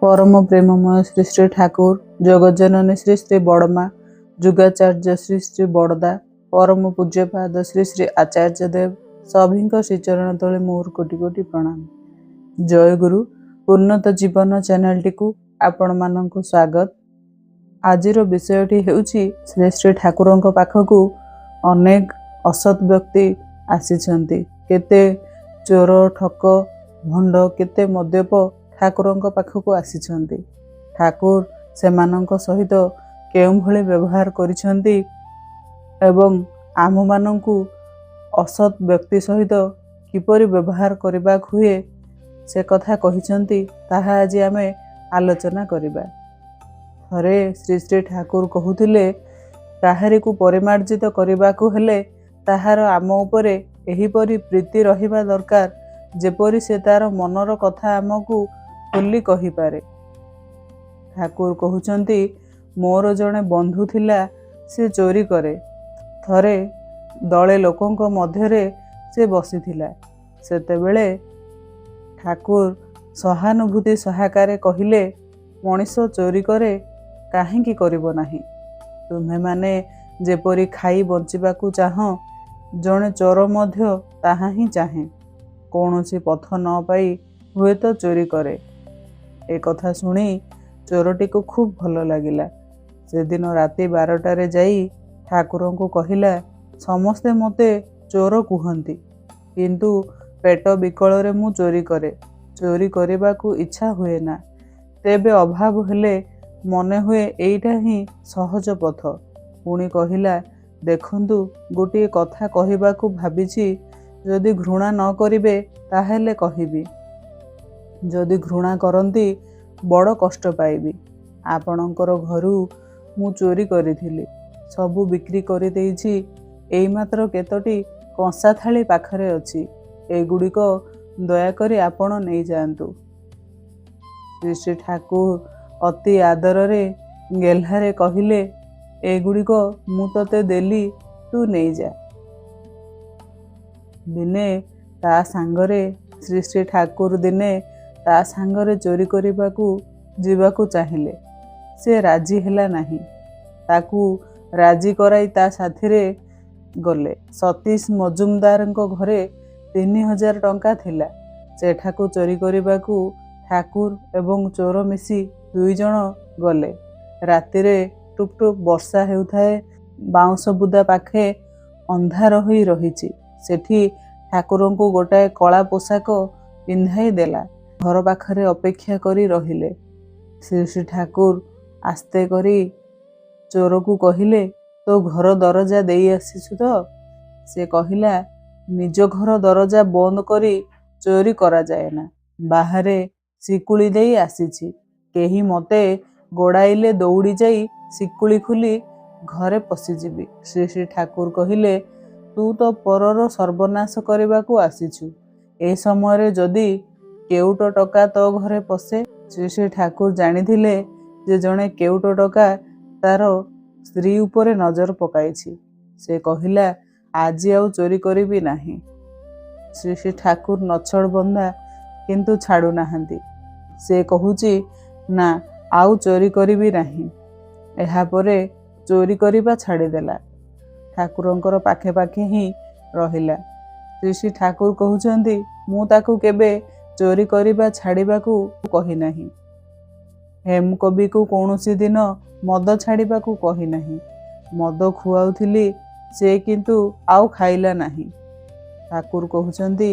परम प्रेममय श्री श्री ठाकुर जगज्जननी श्री श्री बड़मा जुगाचार्य श्री श्री बड़दा परम पूज्यपाद श्री श्री आचार्य देव सभी श्रीचरण तले मोर कोटि कोटि प्रणाम। जय गुरु उन्नत जीवन चैनल टी आपण मानक स्वागत। आजिर विषयटी हेउछि श्री श्री ठाकुर पाखकु अनेक असत व्यक्ति आसीछन्ति। केते चोर ठक भंड केते मद्यप ठाकुर पाखकु आसीछन्ति। ठाकुर सेमानंक सहित केउं भली व्यवहार करिछन्ति एवं आम मानंकु असत व्यक्ति सहित किपरि व्यवहार करबा हुए से कथा कहिछन्ति। ताहा आज आमे आलोचना करिबा। थरे श्री श्री ठाकुर कहूथिले काहारी को परिमार्जित करबाकू हेले ताहार आम उपरे एहिपरि प्रीति रहिबा दरकार जेपरि से तार मनर कथा आमकू खुली कहि पारे। ठाकुर कहउचंती मोर जणे बंधु थिला से चोरी करे। थरे दले लोकंक मध्यरे से बसिथिला। सेतेबेले ठाकुर सहानुभूति सहाकारे कहिले मनीष चोरी करे काहेकि करिबो नाही। तुम्हे माने जेपरि खाई बंचिबाकू चाह जणे चोर मध्य ताहा ही चाहे। कौनसी पथ न पाई हुए तो चोरी करे। ए कथा सुनी चोरटी को खूब भल लगिला। से दिन राति 12टारे जाई ठाकुर को कहिला समस्ते मते चोर कुहंती किंतु पेट बिकल रे मु चोरी करे। चोरी करबा को इच्छा हुए ना। तेबे अभाव हेले मने हुए एइटा ही सहज पथ। पुणी कहिला देखंतु गोटे कथा कहिबा को भाबिछि जदि घृणा न करिबे ताहेले कहिबी। जदि घृणा करंती बड़ कष्ट पाइबी। आपणकर घरु मु चोरी करिथिली सबु बिक्री करि देइछि। एई मात्र केतोटी कंसा थाली पाखरे अछि। एगुड़िक दयाकरी आपण नहीं जातु। श्री श्री ठाकुर अति आदर गेल्हारे कहिले एगुड़िक मु तते देली तू नहीं जा। दिने ता सांगरे श्री श्री ठाकुर दिने ता सांगरे चोरी करबाकू जीवाकू चाहिए। से राजी हैला नहीं। ताकू राजी कराई ता साथिरे गले। सतीश मजुमदार घरे 3000 टंका थिला। सेठाकू चोरी करबाकू ठाकुर एवं चोर मिसी 2 जण गले। रातिरे टुप टुप वर्षा हेउथाए। बाउंस बुदा पाखे अंधार होई रहिछि। सेठी ठाकुरंकू गोटाए कला पोशाक पिंधाई देला। घर पाखरे अपेक्षा करी रहिले। श्री श्री ठाकुर आस्ते करी चोर को कहिले तो घर दरजा देई आसीछु तो। से कहिला निज घर दरजा बंद करी चोरी करा जाए ना। बाहरे सिकुली देई आसीछि। केही मते गोड़ाइले दौड़ी जाई सिकुली खुली घरे पशिजिबी। श्री श्री ठाकुर कहिले तू तो परर सर्वनाश करबाकू आसीछु। ए समय जदि केउट टका तो घरे पशे। श्री श्री ठाकुर जानिथिले जे जणे केउट टका तार स्त्री उपरे नजर पकाइछि। से कहिला आज आउ चोरी करिबी नाही। श्री श्री ठाकुर नछड़ बंधा किंतु छाड़ू नाहंती। से कहूची ना आउ चोरी करिबी नाही। एहा परे चोरी करिबा छाड़ी देला। ठाकुरंकर पाखे पाखे ही रहिला। श्री श्री ठाकुर कहउचंती मु ताकू केबे चोरी करिबा छाड़िबाकू कहि नाही। हेम कवि को कौनसी दिन मद छाड़िबाकू कहि नाही। मद खुआउथिली से किंतु आउ खाइला नाही। ठाकुर कहउचंती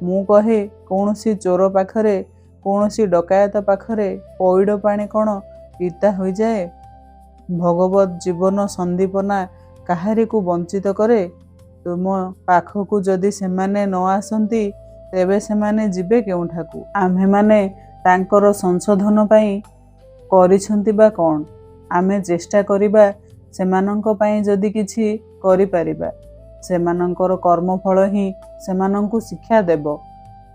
मु कहे कौनसी चोर पाखरे कौनसी डकायत पाखरे पौड़ पानी कौन पिता हो जाए। भगवत जीवन संदीपना काहारी को वंचित करे। तुम पाखकू जदि सेमाने न आसंती तेबे सेमाने जिबे केउठाकू। आम्हे माने तांकर संशोधन पाई करिसंती बा कौन। आमे चेष्टा करिबा सेमानंक पाई जदि किछि करि परिबा। सेमानंकर कर्मफल ही सेमानंकु शिक्षा देबो।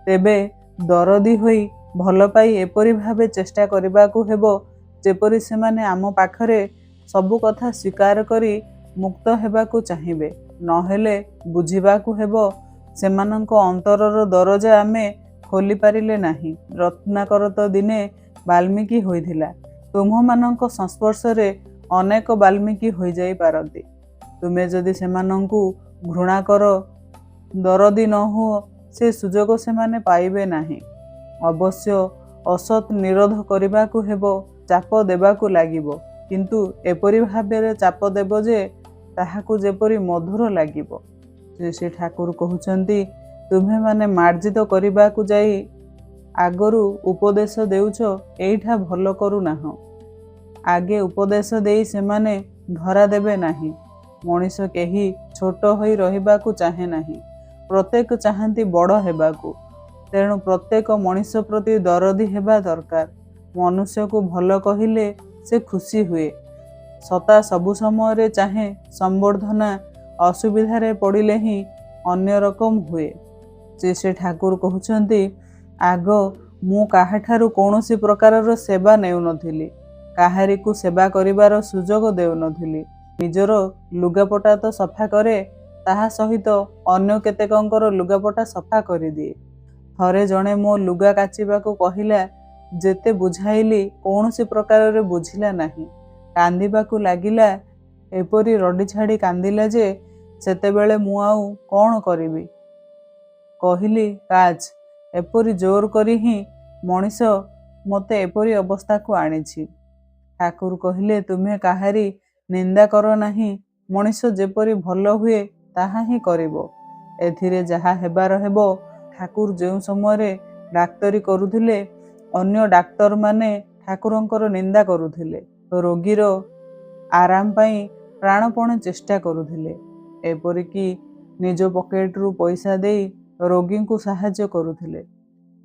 तेबे दरदी होई भल पाई एपरि भाबे चेष्टा करिबाकू हेबो जेपरि सेमाने आम पाखरे सबु कथा स्वीकार करी मुक्त हेबाकू चाहिबे। नहेले बुझिबाकू हेबो सेमानंक अंतरर दरजा आमे खोली पारिले नाही। रत्नाकर तो दिने ବାଲ୍ମୀକି ହୋଇଥିଲା। ତୁମ୍ଭମାନଙ୍କ ସଂସ୍ପର୍ଶରେ ଅନେକ ବାଲ୍ମୀକି ହୋଇଯାଇପାରନ୍ତି। ତୁମେ ଯଦି ସେମାନଙ୍କୁ ଘୃଣା କର, ଦରଦୀ ନ ହୁଅ, ସେ ସୁଯୋଗ ସେମାନେ ପାଇବେ ନାହିଁ। ଅବଶ୍ୟ ଅସତ୍ ନିରୋଧ କରିବାକୁ ହେବ, ଚାପ ଦେବାକୁ ଲାଗିବ, କିନ୍ତୁ ଏପରି ଭାବରେ ଚାପ ଦେବ ଯେ ତାହାକୁ ଯେପରି ମଧୁର ଲାଗିବ। ଶ୍ରୀ ଶ୍ରୀ ଠାକୁର କହୁଛନ୍ତି, ତୁମ୍ଭେମାନେ ମାର୍ଜିତ କରିବାକୁ ଯାଇ ଆଗରୁ ଉପଦେଶ ଦେଉଛ, ଏଇଟା ଭଲ କରୁନାହଁ। ଆଗେ ଉପଦେଶ ଦେଇ ସେମାନେ ଧରା ଦେବେ ନାହିଁ। ମଣିଷ କେହି ଛୋଟ ହୋଇ ରହିବାକୁ ଚାହେଁ ନାହିଁ, ପ୍ରତ୍ୟେକ ଚାହାନ୍ତି ବଡ଼ ହେବାକୁ। ତେଣୁ ପ୍ରତ୍ୟେକ ମଣିଷ ପ୍ରତି ଦରଦୀ ହେବା ଦରକାର। ମନୁଷ୍ୟକୁ ଭଲ କହିଲେ ସେ ଖୁସି ହୁଏ। ସତା ସବୁ ସମୟରେ ଚାହେଁ ସମ୍ବର୍ଦ୍ଧନା, ଅସୁବିଧାରେ ପଡ଼ିଲେ ହିଁ ଅନ୍ୟ ରକମ ହୁଏ। ଶ୍ରୀ ଶ୍ରୀ ଠାକୁର କହୁଛନ୍ତି, ଆଗ ମୁଁ କାହାଠାରୁ କୌଣସି ପ୍ରକାରର ସେବା ନେଉନଥିଲି, କାହାରିକୁ ସେବା କରିବାର ସୁଯୋଗ ଦେଉନଥିଲି। ନିଜର ଲୁଗାପଟା ତ ସଫା କରେ, ତାହା ସହିତ ଅନ୍ୟ କେତେକଙ୍କର ଲୁଗାପଟା ସଫା କରିଦିଏ। ଥରେ ଜଣେ ମୋ ଲୁଗା କାଚିବାକୁ କହିଲା, ଯେତେ ବୁଝାଇଲି କୌଣସି ପ୍ରକାରରେ ବୁଝିଲା ନାହିଁ। କାନ୍ଦିବାକୁ ଲାଗିଲା। ଏପରି ରଡ଼ି ଛାଡ଼ି କାନ୍ଦିଲା ଯେ ସେତେବେଳେ ମୁଁ ଆଉ କ'ଣ କରିବି। କହିଲି, କାଚ। ଏପରି ଜୋର କରି ହିଁ ମଣିଷ ମୋତେ ଏପରି ଅବସ୍ଥାକୁ ଆଣିଛି। ଠାକୁର କହିଲେ, ତୁମେ କାହାରି ନିନ୍ଦା କର ନାହିଁ। ମଣିଷ ଯେପରି ଭଲ ହୁଏ ତାହା ହିଁ କରିବ। ଏଥିରେ ଯାହା ହେବାର ହେବ। ଠାକୁର ଯେଉଁ ସମୟରେ ଡାକ୍ତରୀ କରୁଥିଲେ, ଅନ୍ୟ ଡାକ୍ତରମାନେ ଠାକୁରଙ୍କର ନିନ୍ଦା କରୁଥିଲେ, ରୋଗୀର ଆରାମ ପାଇଁ ପ୍ରାଣପଣେ ଚେଷ୍ଟା କରୁଥିଲେ। ଏପରିକି ନିଜ ପକେଟରୁ ପଇସା ଦେଇ ରୋଗୀଙ୍କୁ ସାହାଯ୍ୟ କରୁଥିଲେ।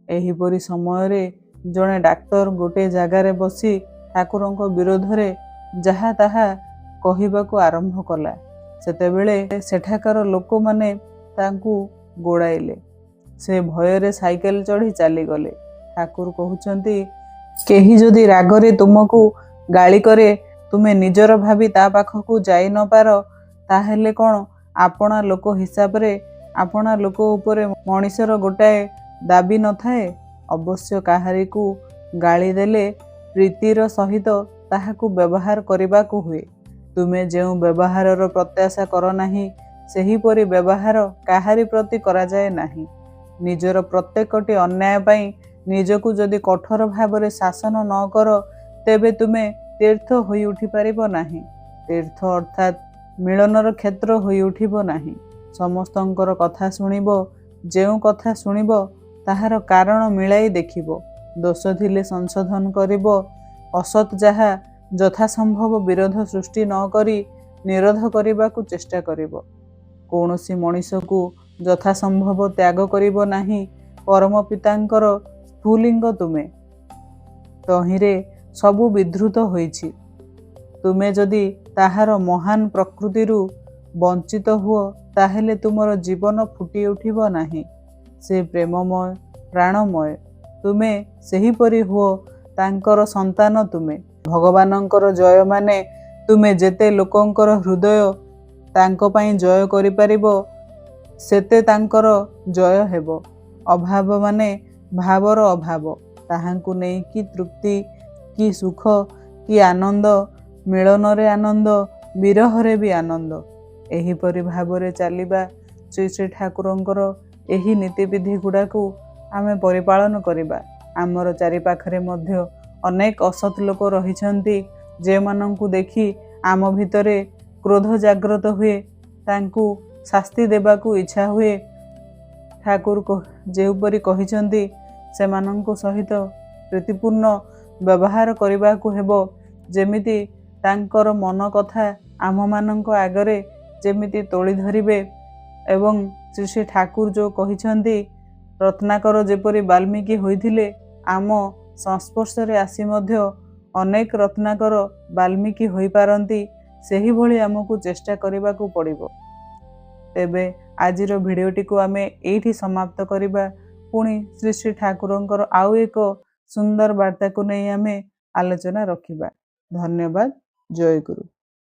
ଏହିପରି ସମୟରେ ଜଣେ ଡାକ୍ତର ଗୋଟିଏ ଜାଗାରେ ବସି ଠାକୁରଙ୍କ ବିରୋଧରେ ଯାହା ତାହା କହିବାକୁ ଆରମ୍ଭ କଲା। ସେତେବେଳେ ସେଠାକାର ଲୋକମାନେ ତାଙ୍କୁ ଗୋଡ଼ାଇଲେ। ସେ ଭୟରେ ସାଇକେଲ ଚଢ଼ି ଚାଲିଗଲେ। ଠାକୁର କହୁଛନ୍ତି, କେହି ଯଦି ରାଗରେ ତୁମକୁ ଗାଳି କରେ, ତୁମେ ନିଜର ଭାବି ତା ପାଖକୁ ଯାଇ ନ ପାର, ତାହେଲେ କ'ଣ ଆପଣା ଲୋକ ହିସାବରେ ଆପଣା ଲୋକ ଉପରେ ମଣିଷର ଗୋଟାଏ ଦାବୀ ନଥାଏ? ଅବଶ୍ୟ କାହାରିକୁ ଗାଳି ଦେଲେ ପ୍ରୀତିର ସହିତ ତାହାକୁ ବ୍ୟବହାର କରିବାକୁ ହୁଏ। ତୁମେ ଯେଉଁ ବ୍ୟବହାରର ପ୍ରତ୍ୟାଶା କର ନାହିଁ, ସେହିପରି ବ୍ୟବହାର କାହାରି ପ୍ରତି କରାଯାଏ ନାହିଁ। ନିଜର ପ୍ରତ୍ୟେକଟି ଅନ୍ୟାୟ ପାଇଁ ନିଜକୁ ଯଦି କଠୋର ଭାବରେ ଶାସନ ନ କର, ତେବେ ତୁମେ ତୀର୍ଥ ହୋଇ ଉଠିପାରିବ ନାହିଁ। ତୀର୍ଥ ଅର୍ଥାତ୍ ମିଳନର କ୍ଷେତ୍ର ହୋଇ ଉଠିବ ନାହିଁ। ସମସ୍ତଙ୍କର କଥା ଶୁଣିବ। ଯେଉଁ କଥା ଶୁଣିବ ତାହାର କାରଣ ମିଳାଇ ଦେଖିବ। ଦୋଷ ଥିଲେ ସଂଶୋଧନ କରିବ। ଅସତ୍ ଯାହା ଯଥାସମ୍ଭବ ବିରୋଧ ସୃଷ୍ଟି ନ କରି ନିରୋଧ କରିବାକୁ ଚେଷ୍ଟା କରିବ। କୌଣସି ମଣିଷକୁ ଯଥାସମ୍ଭବ ତ୍ୟାଗ କରିବ ନାହିଁ। ପରମ ପିତାଙ୍କର ସ୍ଫୁଲିଙ୍ଗ ତୁମେ। ତହିଁରେ ସବୁ ବିଧୃତ ହୋଇଛି। ତୁମେ ଯଦି ତାହାର ମହାନ ପ୍ରକୃତିରୁ ବଞ୍ଚିତ ହୁଅ, ତାହେଲେ ତୁମର ଜୀବନ ଫୁଟି ଉଠିବ ନାହିଁ। ସେ ପ୍ରେମମୟ, ପ୍ରାଣମୟ। ତୁମେ ସେହିପରି ହୁଅ। ତାଙ୍କର ସନ୍ତାନ ତୁମେ। ଭଗବାନଙ୍କର ଜୟ ମାନେ ତୁମେ ଯେତେ ଲୋକଙ୍କର ହୃଦୟ ତାଙ୍କ ପାଇଁ ଜୟ କରିପାରିବ, ସେତେ ତାଙ୍କର ଜୟ ହେବ। ଅଭାବ ମାନେ ଭାବର ଅଭାବ। ତାହାଙ୍କୁ ନେଇ କି ତୃପ୍ତି, କି ସୁଖ, କି ଆନନ୍ଦ, ମିଳନରେ ଆନନ୍ଦ, ବିରହରେ ବି ଆନନ୍ଦ। ଏହିପରି ଭାବରେ ଚାଲିବା। ଶ୍ରୀ ଶ୍ରୀ ଠାକୁରଙ୍କର ଏହି ନୀତିବିଧି ଗୁଡ଼ାକୁ ଆମେ ପରିପାଳନ କରିବା। ଆମର ଚାରିପାଖରେ ମଧ୍ୟ ଅନେକ ଅସତ୍ ଲୋକ ରହିଛନ୍ତି, ଯେଉଁମାନଙ୍କୁ ଦେଖି ଆମ ଭିତରେ କ୍ରୋଧ ଜାଗ୍ରତ ହୁଏ, ତାଙ୍କୁ ଶାସ୍ତି ଦେବାକୁ ଇଚ୍ଛା ହୁଏ। ଠାକୁର ଯେଉଁପରି କହିଛନ୍ତି, ସେମାନଙ୍କ ସହିତ ପ୍ରୀତିପୂର୍ଣ୍ଣ ବ୍ୟବହାର କରିବାକୁ ହେବ। ଯେମିତି ତାଙ୍କର ମନ କଥା ଆମମାନଙ୍କ ଆଗରେ ଯେମିତି ତୋଳି ଧରିବେ। ଏବଂ ଶ୍ରୀ ଶ୍ରୀ ଠାକୁର ଯେଉଁ କହିଛନ୍ତି, ରତ୍ନାକର ଯେପରି ବାଲ୍ମୀକି ହୋଇଥିଲେ, ଆମ ସଂସ୍ପର୍ଶରେ ଆସି ମଧ୍ୟ ଅନେକ ରତ୍ନାକର ବାଲ୍ମୀକି ହୋଇପାରନ୍ତି। ସେହିଭଳି ଆମକୁ ଚେଷ୍ଟା କରିବାକୁ ପଡ଼ିବ। ତେବେ ଆଜିର ଭିଡ଼ିଓଟିକୁ ଆମେ ଏଇଠି ସମାପ୍ତ କରିବା। ପୁଣି ଶ୍ରୀ ଶ୍ରୀ ଠାକୁରଙ୍କର ଆଉ ଏକ ସୁନ୍ଦର ବାର୍ତ୍ତାକୁ ନେଇ ଆମେ ଆଲୋଚନା ରଖିବା। ଧନ୍ୟବାଦ। ଜୟ ଗୁରୁ।